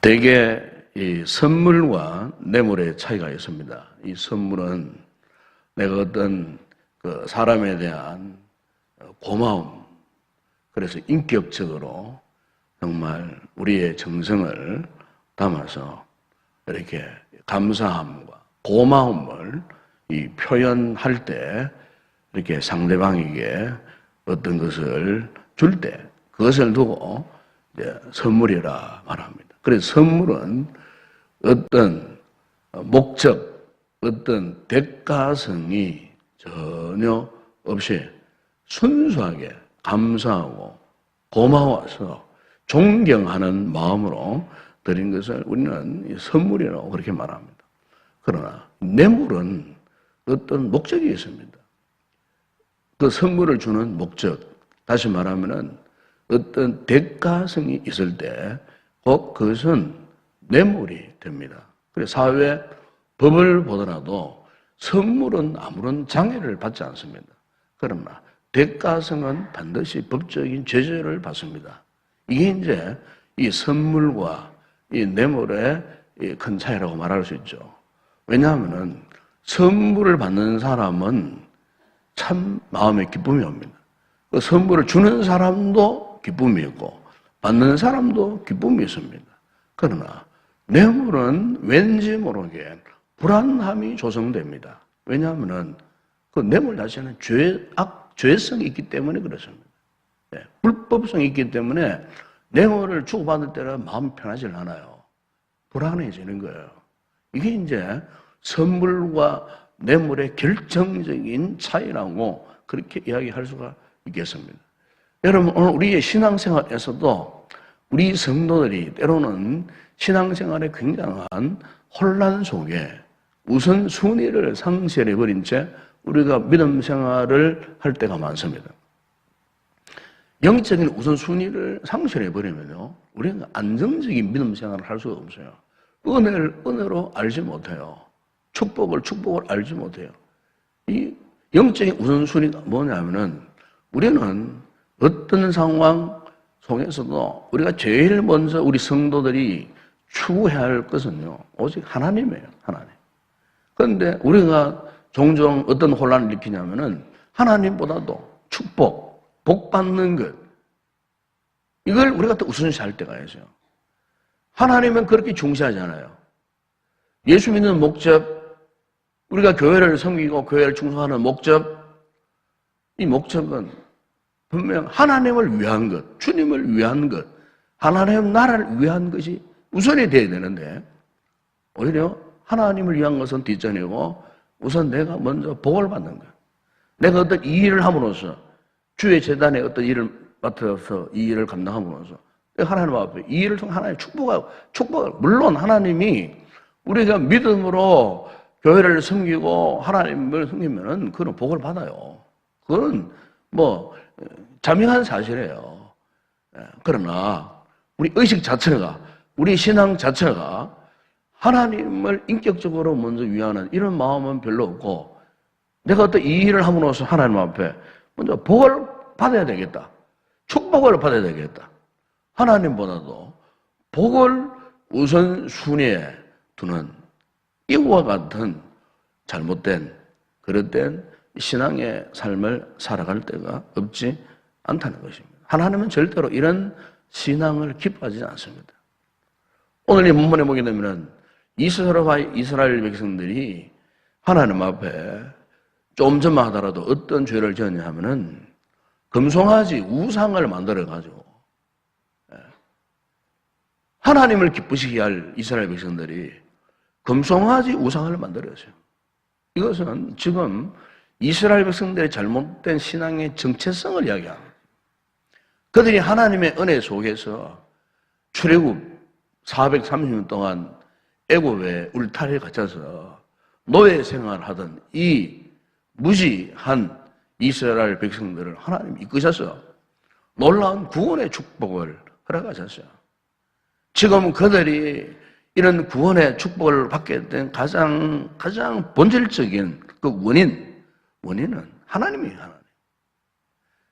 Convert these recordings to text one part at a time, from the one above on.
대개 이 선물과 뇌물의 차이가 있습니다. 이 선물은 내가 어떤 그 사람에 대한 고마움, 그래서 인격적으로 정말 우리의 정성을 담아서 이렇게 감사함과 고마움을 이 표현할 때 이렇게 상대방에게 어떤 것을 줄 때 그것을 두고 이제 선물이라 말합니다. 그래서 선물은 어떤 목적, 어떤 대가성이 전혀 없이 순수하게 감사하고 고마워서 존경하는 마음으로 드린 것을 우리는 선물이라고 그렇게 말합니다. 그러나 뇌물은 어떤 목적이 있습니다. 그 선물을 주는 목적, 다시 말하면은 어떤 대가성이 있을 때 꼭 그것은 뇌물이 됩니다. 그래서 사회 법을 보더라도 선물은 아무런 장애를 받지 않습니다. 그러나 대가성은 반드시 법적인 제재를 받습니다. 이게 이제 이 선물과 이 뇌물의 큰 차이라고 말할 수 있죠. 왜냐하면은 선물을 받는 사람은 참 마음에 기쁨이 옵니다. 그 선물을 주는 사람도 기쁨이 있고 받는 사람도 기쁨이 있습니다. 그러나 뇌물은 왠지 모르게 불안함이 조성됩니다. 왜냐하면은 그 뇌물 자체는 죄성이 있기 때문에 그렇습니다. 네, 불법성이 있기 때문에 뇌물을 주고받을 때는 마음 편하지 않아요. 불안해지는 거예요. 이게 이제 선물과 뇌물의 결정적인 차이라고 그렇게 이야기할 수가 있겠습니다. 여러분, 오늘 우리의 신앙생활에서도 우리 성도들이 때로는 신앙생활에 굉장한 혼란 속에 우선순위를 상실해버린 채 우리가 믿음 생활을 할 때가 많습니다. 영적인 우선순위를 상실해버리면요, 우리는 안정적인 믿음 생활을 할 수가 없어요. 은혜를 은혜로 알지 못해요. 축복을 알지 못해요. 이 영적인 우선순위가 뭐냐면은 우리는 어떤 상황 속에서도 우리가 제일 먼저 우리 성도들이 추구해야 할 것은요, 오직 하나님이에요, 하나님. 그런데 우리가 종종 어떤 혼란을 일으키냐면은 하나님보다도 축복, 복 받는 것, 이걸 우리가 또 우선시할 때가 있어요. 하나님은 그렇게 중시하잖아요. 예수 믿는 목적, 우리가 교회를 섬기고 교회를 충성하는 목적, 이 목적은 분명 하나님을 위한 것, 주님을 위한 것, 하나님 나라를 위한 것이 우선이 되어야 되는데 오히려 하나님을 위한 것은 뒷전이고 우선 내가 먼저 복을 받는 것, 내가 어떤 이 일을 함으로써 주의 재단에 어떤 일을 맡아서 이 일을 감당함으로써 하나님 앞에 이 일을 통해 하나님 축복을 물론 하나님이 우리가 믿음으로 교회를 섬기고 하나님을 섬기면은 그런 복을 받아요. 그건 뭐 자명한 사실이에요. 그러나 우리 의식 자체가, 우리 신앙 자체가 하나님을 인격적으로 먼저 위하는 이런 마음은 별로 없고 내가 어떤 이 일을 함으로써 하나님 앞에 먼저 복을 받아야 되겠다. 축복을 받아야 되겠다. 하나님보다도 복을 우선순위에 두는 이와 같은 잘못된 그릇된 신앙의 삶을 살아갈 때가 없지 않다는 것입니다. 하나님은 절대로 이런 신앙을 기뻐하지 않습니다. 오늘 이 본문에 보게 되면 이스라엘 백성들이 하나님 앞에 좀 전만 하더라도 어떤 죄를 지었냐 하면은 금송아지 우상을 만들어가지고 하나님을 기쁘시게 할 이스라엘 백성들이 금송아지 우상을 만들었어요. 이것은 지금 이스라엘 백성들의 잘못된 신앙의 정체성을 이야기합니다. 그들이 하나님의 은혜 속에서 출애굽 430년 동안 애굽에 울타리에 갇혀서 노예 생활하던 이 무지한 이스라엘 백성들을 하나님이 이끄셔서 놀라운 구원의 축복을 허락하셨어요. 지금 그들이 이런 구원의 축복을 받게 된 가장 본질적인 그 원인은 하나님이에요, 하나님.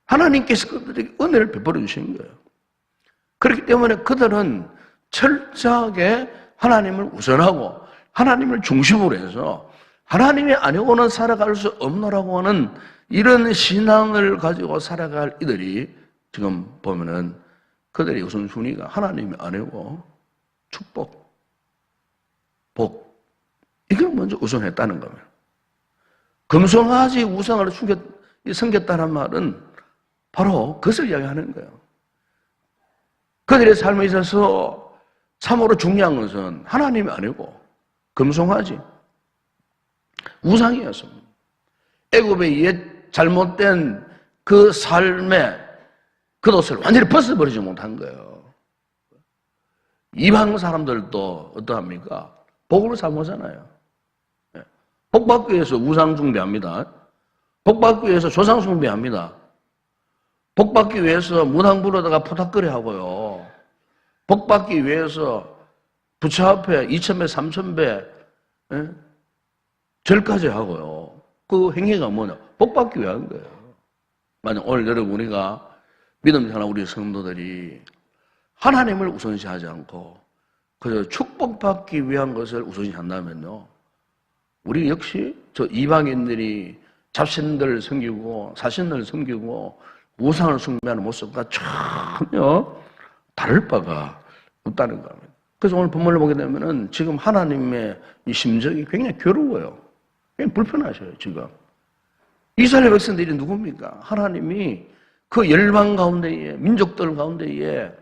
하나님께서 그들에게 은혜를 베풀어 주신 거예요. 그렇기 때문에 그들은 철저하게 하나님을 우선하고 하나님을 중심으로 해서 하나님이 아니고는 살아갈 수 없노라고 하는 이런 신앙을 가지고 살아갈 이들이 지금 보면은 그들의 우선순위가 하나님이 아니고 축복, 복, 이걸 먼저 우선했다는 겁니다. 금송아지 우상을 섬겼다는 말은 바로 그것을 이야기하는 거예요. 그들의 삶에 있어서 참으로 중요한 것은 하나님이 아니고 금송아지, 우상이었습니다. 애굽의 옛 잘못된 그 삶의 겉옷을 완전히 벗어버리지 못한 거예요. 이방 사람들도 어떠합니까? 복을 사모하잖아요. 복 받기 위해서 우상 숭배합니다. 복 받기 위해서 조상 숭배합니다. 복 받기 위해서 무당부로다가 푸닥거리 하고요. 복 받기 위해서 부처 앞에 2,000배, 3,000배 절까지 하고요. 그 행위가 뭐냐? 복 받기 위한 거예요. 만약 오늘 여러분 우리가 믿음 생활 우리 성도들이 하나님을 우선시하지 않고 그저 축복받기 위한 것을 우선시한다면요. 우리 역시 저 이방인들이 잡신들을 섬기고 사신들을 섬기고 우상을 숭배하는 모습과 전혀 다를 바가 없다는 겁니다. 그래서 오늘 본문을 보게 되면은 지금 하나님의 이 심정이 굉장히 괴로워요. 굉장히 불편하셔요, 지금. 이스라엘 백성들이 누굽니까? 하나님이 그 열방 가운데에, 민족들 가운데에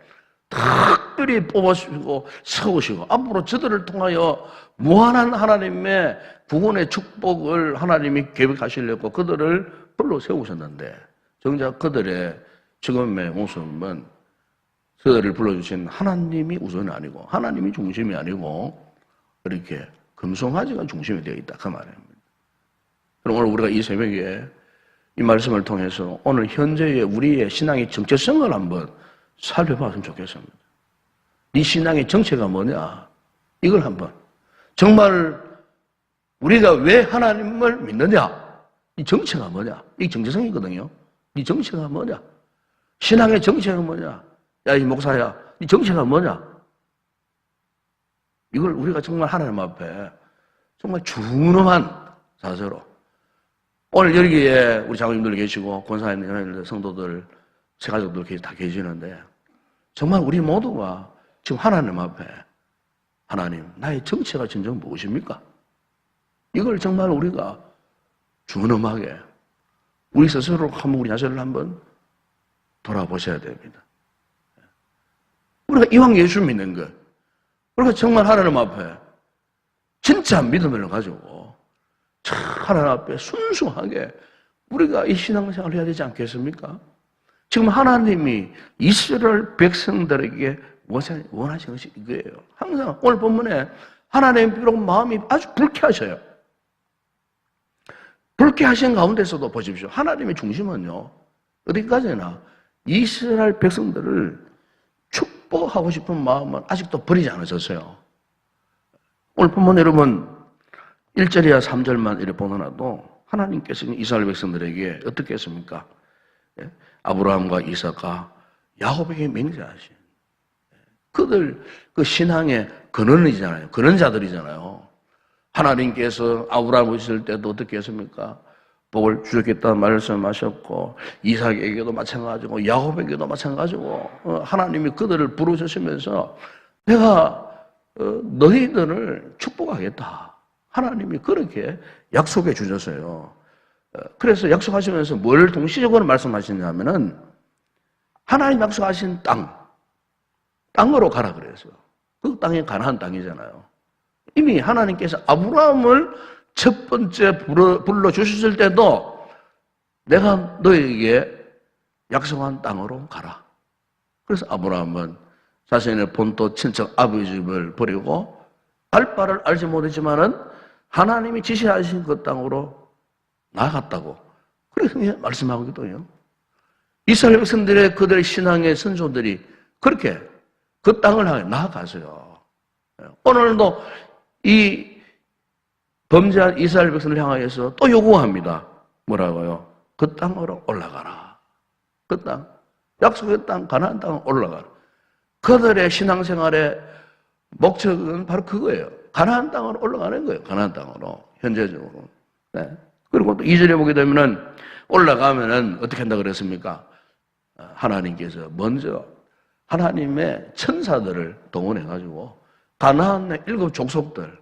특별히 뽑아주시고 세우시고 앞으로 저들을 통하여 무한한 하나님의 구원의 축복을 하나님이 계획하시려고 그들을 불러 세우셨는데 정작 그들의 지금의 모습은 그들을 불러주신 하나님이 우선이 아니고 하나님이 중심이 아니고 이렇게 금송아지가 중심이 되어 있다 그 말입니다. 그럼 오늘 우리가 이 새벽에 이 말씀을 통해서 오늘 현재의 우리의 신앙의 정체성을 한번 살펴봤으면 좋겠습니다. 네 신앙의 정체가 뭐냐? 이걸 한번 정말 우리가 왜 하나님을 믿느냐? 이 정체가 뭐냐? 이 정체성이거든요. 이 정체가 뭐냐? 신앙의 정체가 뭐냐? 야, 이 목사야, 이 정체가 뭐냐? 이걸 우리가 정말 하나님 앞에 정말 준엄한 자세로 오늘 여기에 우리 장로님들 계시고 권사님, 성도들, 세가족들 다 계시는데 정말 우리 모두가 지금 하나님 앞에 하나님, 나의 정체가 진정 무엇입니까? 이걸 정말 우리가 준엄하게 우리 스스로 한번 우리 자신을 한번 돌아보셔야 됩니다. 우리가 이왕 예수 믿는 것, 우리가 정말 하나님 앞에 진짜 믿음을 가지고 하나님 앞에 순수하게 우리가 이 신앙생활을 해야 되지 않겠습니까? 지금 하나님이 이스라엘 백성들에게 원하시는 것이 이거예요. 항상 오늘 본문에 하나님 비록 마음이 아주 불쾌하셔요. 불쾌하신 가운데서도 보십시오. 하나님의 중심은요. 어디까지나 이스라엘 백성들을 축복하고 싶은 마음은 아직도 버리지 않으셨어요. 오늘 본문 여러분 1절이야 3절만 이렇게 보더라도 하나님께서 이스라엘 백성들에게 어떻게 했습니까? 아브라함과 이삭과 야곱에게 맹세하신 그들 그 신앙의 근원이잖아요. 근원자들이잖아요. 하나님께서 아브라함을 있을 때도 어떻게 했습니까? 복을 주셨겠다는 말씀하셨고 이삭에게도 마찬가지고 야곱에게도 마찬가지고 하나님이 그들을 부르셨으면서 내가 너희들을 축복하겠다. 하나님이 그렇게 약속해 주셨어요. 그래서 약속하시면서 뭘 동시적으로 말씀하시냐면은 하나님 약속하신 땅으로 가라 그랬어요. 그 땅이 가나안 땅이잖아요. 이미 하나님께서 아브라함을 첫 번째 불러주셨을 때도 내가 너에게 약속한 땅으로 가라. 그래서 아브라함은 자신의 본토 친척 아버지 집을 버리고 갈 바를 알지 못했지만은 하나님이 지시하신 그 땅으로 나아갔다고. 그래서 말씀하고 있거든요. 이스라엘 백성들의 그들의 신앙의 선조들이 그렇게 그 땅을 향해 나아가세요. 오늘도 이 범죄한 이스라엘 백성을 향하여서 또 요구합니다. 뭐라고요? 그 땅으로 올라가라. 그 땅, 약속의 땅, 가나안 땅으로 올라가라. 그들의 신앙생활에 목적은 바로 그거예요. 가나안 땅으로 올라가는 거예요. 가나안 땅으로 현재적으로. 네. 그리고 또 2절에 보게 되면은 올라가면은 어떻게 한다 그랬습니까? 하나님께서 먼저 하나님의 천사들을 동원해 가지고 가나안의 7 족속들,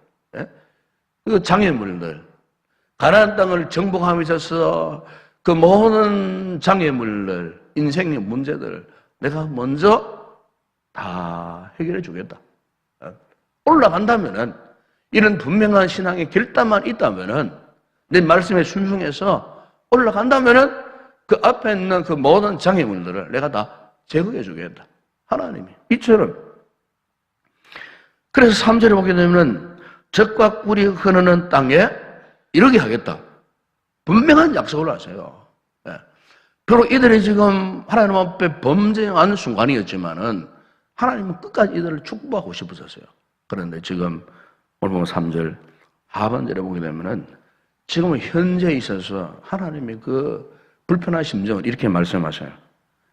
그 장애물들, 가나안 땅을 정복함에 있어서 그 모든 장애물들, 인생의 문제들 내가 먼저 다 해결해 주겠다. 올라간다면은 이런 분명한 신앙의 결단만 있다면은 내 말씀에 순종해서 올라간다면은 그 앞에 있는 그 모든 장애물들을 내가 다 제거해 주겠다. 하나님이 이처럼. 그래서 3절에 보게 되면은 젖과 꿀이 흐르는 땅에 이르게 하겠다. 분명한 약속을 하세요. 비록 이들이 지금 하나님 앞에 범죄한 순간이었지만은 하나님은 끝까지 이들을 축복하고 싶으셨어요. 그런데 지금 오늘 보면 3절 하반절에 보게 되면은 지금은 현재에 있어서 하나님의 그 불편한 심정을 이렇게 말씀하셔요.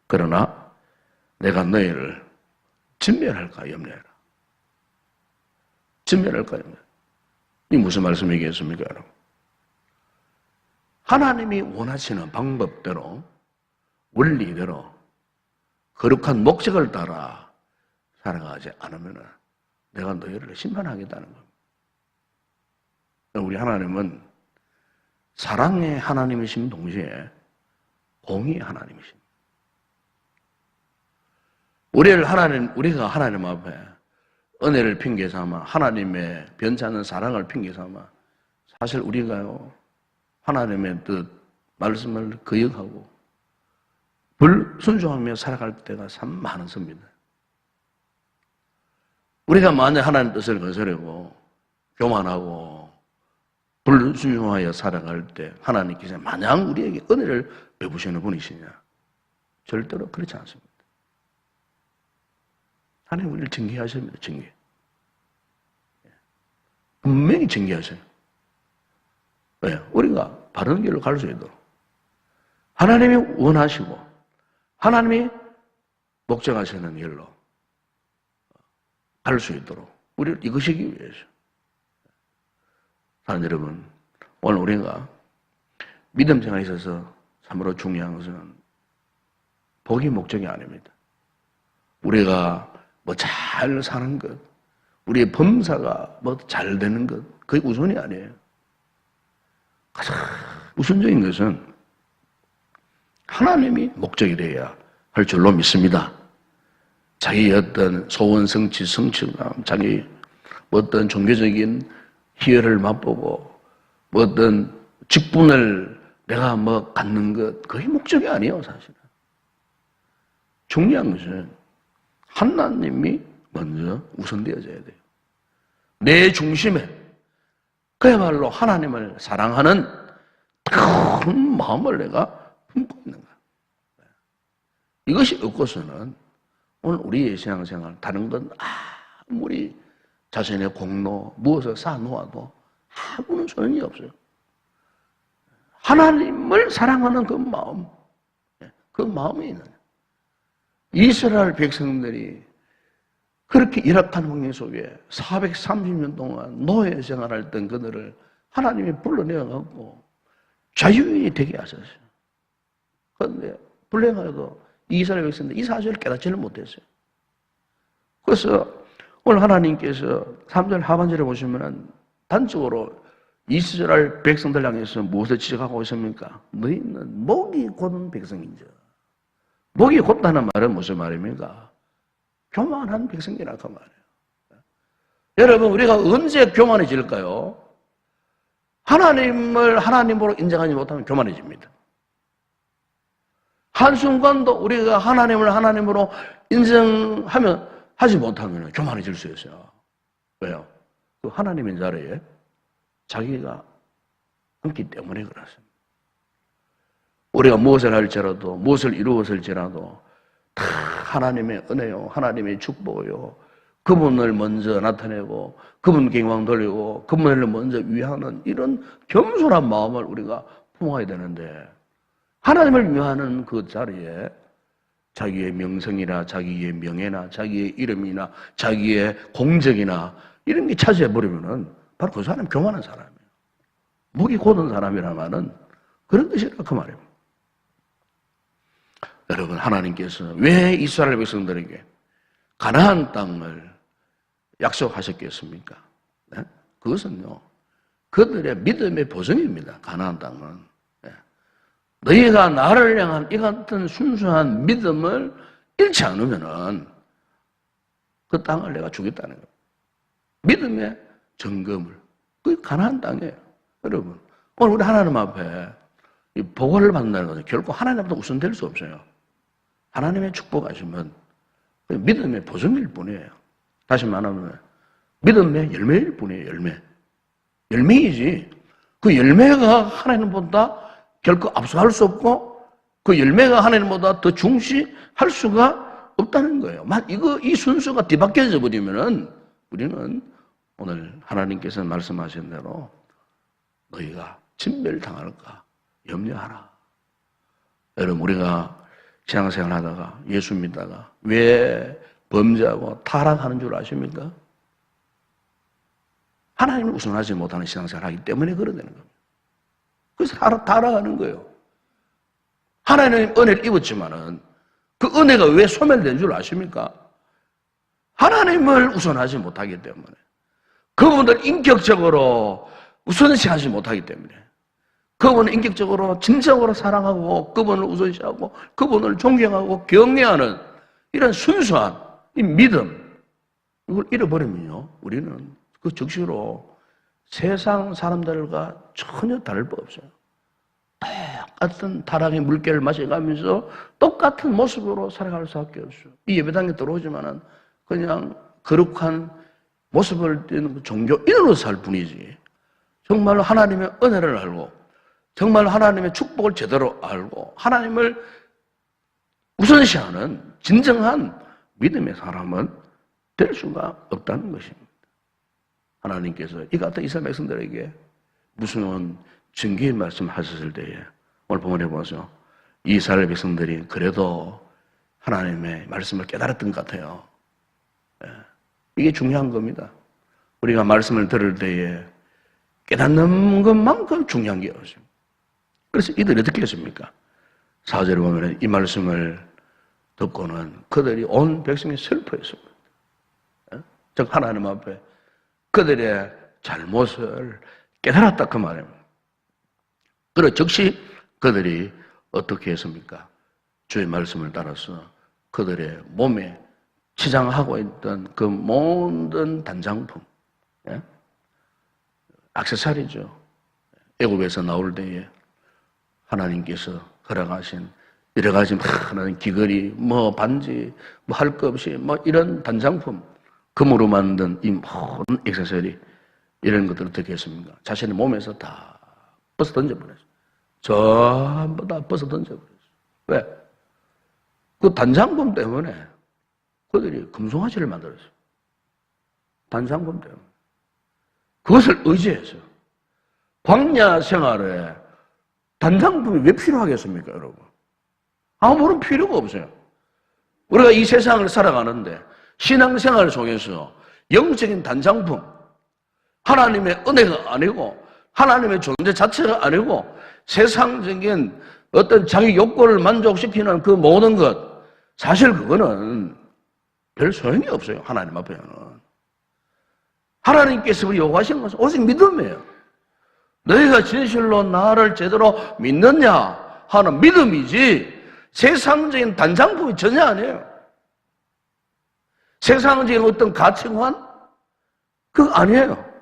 그러나 내가 너희를 진멸할까 염려해라. 진멸할까 염려해라. 이 무슨 말씀이겠습니까, 여러분? 하나님이 원하시는 방법대로 원리대로 거룩한 목적을 따라 살아가지 않으면 내가 너희를 심판하겠다는 겁니다. 우리 하나님은 사랑의 하나님이신 동시에 공의의 하나님이십니다. 우리가 하나님 앞에 은혜를 핑계 삼아 하나님의 변치 않는 사랑을 핑계 삼아 사실 우리가요 하나님의 뜻 말씀을 거역하고 불순종하며 살아갈 때가 참 많습니다. 우리가 만약 하나님 뜻을 거스르고 교만하고 불순종하여 살아갈 때 하나님께서 마냥 우리에게 은혜를 베푸시는 분이시냐? 절대로 그렇지 않습니다. 하나님 우리를 징계하십니다. 징계. 분명히 징계하셔요. 왜요? 우리가 바른 길로 갈 수 있도록 하나님이 원하시고 하나님이 목적하시는 길로 갈 수 있도록 우리를 이끄시기 위해서. 사랑 여러분, 오늘 우리가 믿음 생활에 있어서 참으로 중요한 것은 복이 목적이 아닙니다. 우리가 뭐 잘 사는 것, 우리의 범사가 뭐 잘 되는 것, 그게 우선이 아니에요. 가장 우선적인 것은 하나님이 목적이 되어야 할 줄로 믿습니다. 자기의 어떤 소원 성취, 성취감, 자기 어떤 종교적인 희열을 맛보고 뭐 어떤 직분을 내가 뭐 갖는 것, 그게 목적이 아니에요, 사실은. 중요한 것은 하나님이 먼저 우선되어져야 돼요. 내 중심에 그야말로 하나님을 사랑하는 큰 마음을 내가 품고 있는 거야. 이것이 없고서는 오늘 우리의 신앙생활 다른 건 아무리 자신의 공로 무엇을 쌓아놓아도 아무런 소용이 없어요. 하나님을 사랑하는 그 마음, 그 마음이 있는 이스라엘 백성들이 그렇게 열악한 환경 속에 430년 동안 노예 생활했던 그들을 하나님이 불러내어갖고 자유인이 되게 하셨어요. 그런데 불행하게도 이스라엘 백성들이 이 사실을 깨닫지를 못했어요. 그래서 오늘 하나님께서 3절 하반절에 보시면 단적으로 이스라엘 백성들 향해서 무엇을 지적하고 있습니까? 너희는 목이 곧은 백성인지. 목이 곧다는 말은 무슨 말입니까? 교만한 백성이라 그 말이에요. 여러분, 우리가 언제 교만해질까요? 하나님을 하나님으로 인정하지 못하면 교만해집니다. 한순간도 우리가 하나님을 하나님으로 하지 못하면 교만해질 수 있어요. 왜요? 그 하나님의 자리에 자기가 앉기 때문에 그렇습니다. 우리가 무엇을 할지라도, 무엇을 이루었을지라도 다 하나님의 은혜요, 하나님의 축복이요, 그분을 먼저 나타내고 그분 경영 돌리고 그분을 먼저 위하는 이런 겸손한 마음을 우리가 품어야 되는데 하나님을 위하는 그 자리에 자기의 명성이나 자기의 명예나 자기의 이름이나 자기의 공적이나 이런 게 차지해버리면은 바로 그 사람이 교만한 사람이에요. 목이 곧은 사람이라면은 그런 뜻이라 그 말이에요. 여러분, 하나님께서 왜 이스라엘 백성들에게 가나안 땅을 약속하셨겠습니까? 네? 그것은요, 그들의 믿음의 보증입니다. 가나안 땅은. 네. 너희가 나를 향한 이 같은 순수한 믿음을 잃지 않으면은 그 땅을 내가 주겠다는 거예요. 믿음의 점검을. 그게 가나안 땅이에요. 여러분, 오늘 우리 하나님 앞에 이 복을 받는다는 것은 결코 하나님 앞에 우선될 수 없어요. 하나님의 축복하시면 믿음의 보증일 뿐이에요. 다시 말하면 믿음의 열매일 뿐이에요. 열매이지. 그 열매가 하나님보다 결코 압수할 수 없고 그 열매가 하나님보다 더 중시할 수가 없다는 거예요. 이 순서가 뒤바뀌어져 버리면은 우리는 오늘 하나님께서 말씀하신 대로 너희가 진멸당할까 염려하라. 여러분, 우리가 신앙생활 하다가 예수 믿다가 왜 범죄하고 타락하는 줄 아십니까? 하나님을 우선하지 못하는 신앙생활을 하기 때문에 그러다는 겁니다. 그래서 타락하는 거예요. 하나님 은혜를 입었지만은 그 은혜가 왜 소멸된 줄 아십니까? 하나님을 우선하지 못하기 때문에, 그분을 인격적으로 우선시하지 못하기 때문에, 그분을 인격적으로 진정으로 사랑하고 그분을 우선시하고 그분을 존경하고 경외하는 이런 순수한 이 믿음, 이걸 잃어버리면요, 우리는 그 즉시로 세상 사람들과 전혀 다를 바 없어요. 똑같은 타락의 물결을 마셔가면서 똑같은 모습으로 살아갈 수밖에 없어요. 이 예배당에 들어오지만은 그냥 거룩한 모습을 띠는 종교인으로 살 뿐이지, 정말로 하나님의 은혜를 알고 정말 하나님의 축복을 제대로 알고 하나님을 우선시하는 진정한 믿음의 사람은 될 수가 없다는 것입니다. 하나님께서 이 같은 이스라엘 백성들에게 무슨 증거의 말씀하셨을 때에 오늘 본문에 보면서 이스라엘 백성들이 그래도 하나님의 말씀을 깨달았던 것 같아요. 이게 중요한 겁니다. 우리가 말씀을 들을 때에 깨닫는 것만큼 중요한 게 없어요. 그래서 이들이 어떻게 했습니까? 4절에 보면 이 말씀을 듣고는 그들이 온 백성이 슬퍼했습니다. 즉 하나님 앞에 그들의 잘못을 깨달았다 그 말입니다. 그리고 즉시 그들이 어떻게 했습니까? 주의 말씀을 따라서 그들의 몸에 치장하고 있던 그 모든 단장품, 액세서리죠. 애굽에서 나올 때에 하나님께서 허락하신 여러 가지 하나님 귀걸이, 반지, 할 것 없이 이런 단장품, 금으로 만든 이 모든 액세서리, 이런 것들을 어떻게 했습니까? 자신의 몸에서 다 벗어 던져버렸어요. 전부 다 벗어 던져버렸어요. 왜? 그 단장품 때문에 그들이 금송아지를 만들었어요. 단장품 때문에. 그것을 의지해서 광야 생활에 단장품이 왜 필요하겠습니까, 여러분? 아무런 필요가 없어요. 우리가 이 세상을 살아가는데 신앙생활 속에서 영적인 단장품, 하나님의 은혜가 아니고 하나님의 존재 자체가 아니고 세상적인 어떤 자기 욕구를 만족시키는 그 모든 것, 사실 그거는 별 소용이 없어요. 하나님 앞에는. 하나님께서 우리 요구하신 것은 오직 믿음이에요. 너희가 진실로 나를 제대로 믿느냐 하는 믿음이지 세상적인 단장품이 전혀 아니에요. 세상적인 어떤 가치관? 그거 아니에요.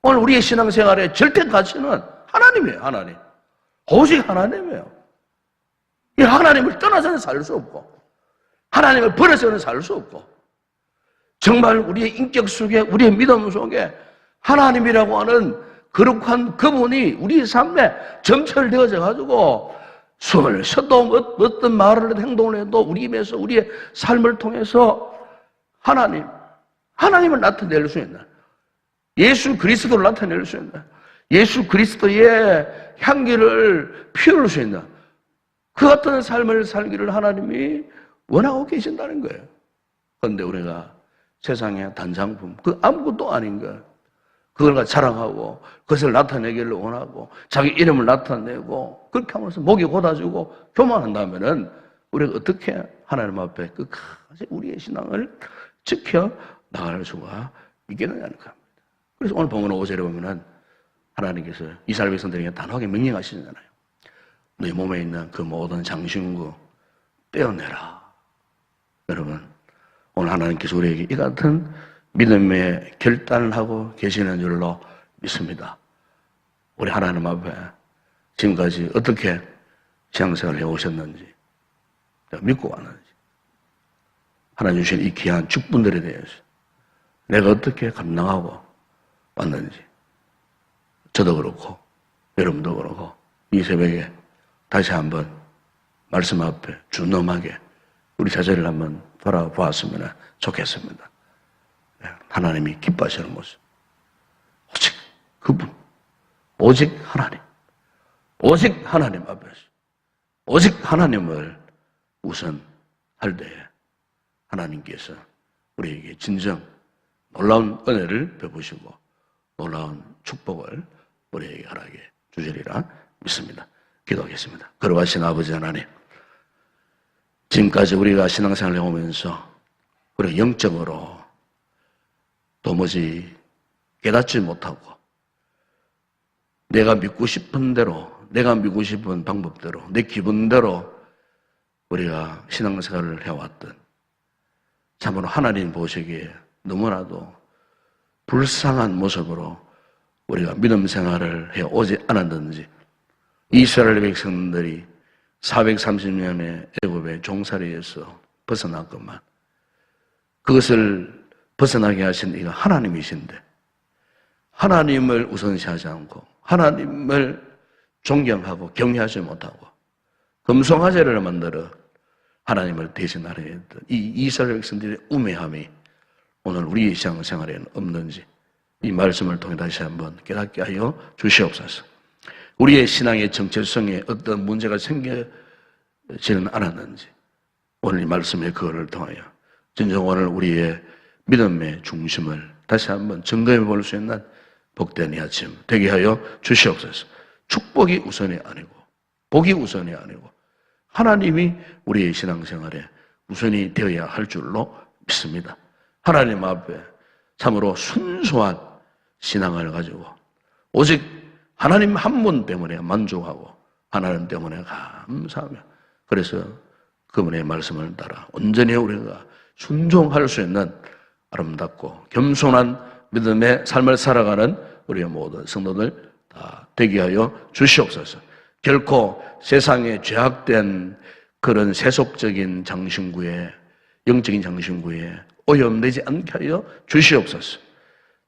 오늘 우리의 신앙생활의 절대 가치는 하나님이에요. 하나님. 오직 하나님이에요. 이 하나님을 떠나서는 살 수 없고 하나님을 버려서는 살 수 없고 정말 우리의 인격 속에 우리의 믿음 속에 하나님이라고 하는 거룩한 그분이 우리 삶에 점철되어져 가지고 숨을 쉬어도 어떤 말을 해도 행동을 해도 우리 입에서 우리의 삶을 통해서 하나님을 나타낼 수 있는, 예수 그리스도를 나타낼 수 있는, 예수 그리스도의 향기를 피울 수 있는 그 같은 삶을 살기를 하나님이 원하고 계신다는 거예요. 그런데 우리가 세상의 단장품, 그 아무것도 아닌 거, 그걸 자랑하고 그것을 나타내기를 원하고 자기 이름을 나타내고 그렇게 하면서 목이 곧아지고 교만한다면은 우리가 어떻게 하나님 앞에 끝까지 우리의 신앙을 지켜 나갈 수가 있겠느냐는 겁니다. 그래서 오늘 본문 5절에 보면은 하나님께서 이스라엘 백성들에게 단호하게 명령하시잖아요. 너희 몸에 있는 그 모든 장신구 떼어내라. 여러분, 오늘 하나님께서 우리에게 이 같은 믿음의 결단을 하고 계시는 줄로 믿습니다. 우리 하나님 앞에 지금까지 어떻게 신앙생활을 해오셨는지, 믿고 왔는지, 하나님 주신 이 귀한 축분들에 대해서 내가 어떻게 감당하고 왔는지, 저도 그렇고 여러분도 그렇고 이 새벽에 다시 한번 말씀 앞에 준엄하게 우리 자체를 한번 돌아보았으면 좋겠습니다. 하나님이 기뻐하시는 모습, 오직 그분, 오직 하나님, 오직 하나님 앞에서 오직 하나님을 우선 할 때에 하나님께서 우리에게 진정 놀라운 은혜를 베푸시고 놀라운 축복을 우리에게 허락해 주시리라 믿습니다. 기도하겠습니다. 거룩하신 아버지 하나님, 지금까지 우리가 신앙생활을 해오면서 우리가 영적으로 도무지 깨닫지 못하고 내가 믿고 싶은 대로, 내가 믿고 싶은 방법대로, 내 기분대로 우리가 신앙생활을 해왔던, 참으로 하나님 보시기에 너무나도 불쌍한 모습으로 우리가 믿음 생활을 해오지 않았는지, 이스라엘 백성들이 430년의 애굽의 종살이에서 벗어났건만 그것을 벗어나게 하신 이가 하나님이신데 하나님을 우선시하지 않고 하나님을 존경하고 경외하지 못하고 금송아지를 만들어 하나님을 대신하려 했던 이 이스라엘 백성들의 우매함이 오늘 우리의 신앙생활에는 없는지 이 말씀을 통해 다시 한번 깨닫게 하여 주시옵소서. 우리의 신앙의 정체성에 어떤 문제가 생기지는 않았는지 오늘 이 말씀의 그거를 통하여 진정 오늘 우리의 믿음의 중심을 다시 한번 점검해 볼 수 있는 복된 이 아침 되게 하여 주시옵소서. 축복이 우선이 아니고 복이 우선이 아니고 하나님이 우리의 신앙생활에 우선이 되어야 할 줄로 믿습니다. 하나님 앞에 참으로 순수한 신앙을 가지고 오직 하나님 한 분 때문에 만족하고 하나님 때문에 감사하며 그래서 그분의 말씀을 따라 온전히 우리가 순종할 수 있는 아름답고 겸손한 믿음의 삶을 살아가는 우리의 모든 성도들 다 되게 하여 주시옵소서. 결코 세상에 죄악된 그런 세속적인 장신구에 영적인 장신구에 오염되지 않게 하여 주시옵소서.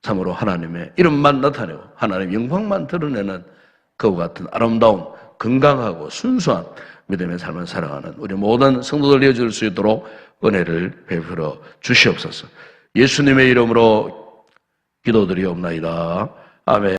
참으로 하나님의 이름만 나타내고 하나님의 영광만 드러내는 그와 같은 아름다운 건강하고 순수한 믿음의 삶을 살아가는 우리 모든 성도들 되어줄 수 있도록 은혜를 베풀어 주시옵소서. 예수님의 이름으로 기도드리옵나이다. 아멘.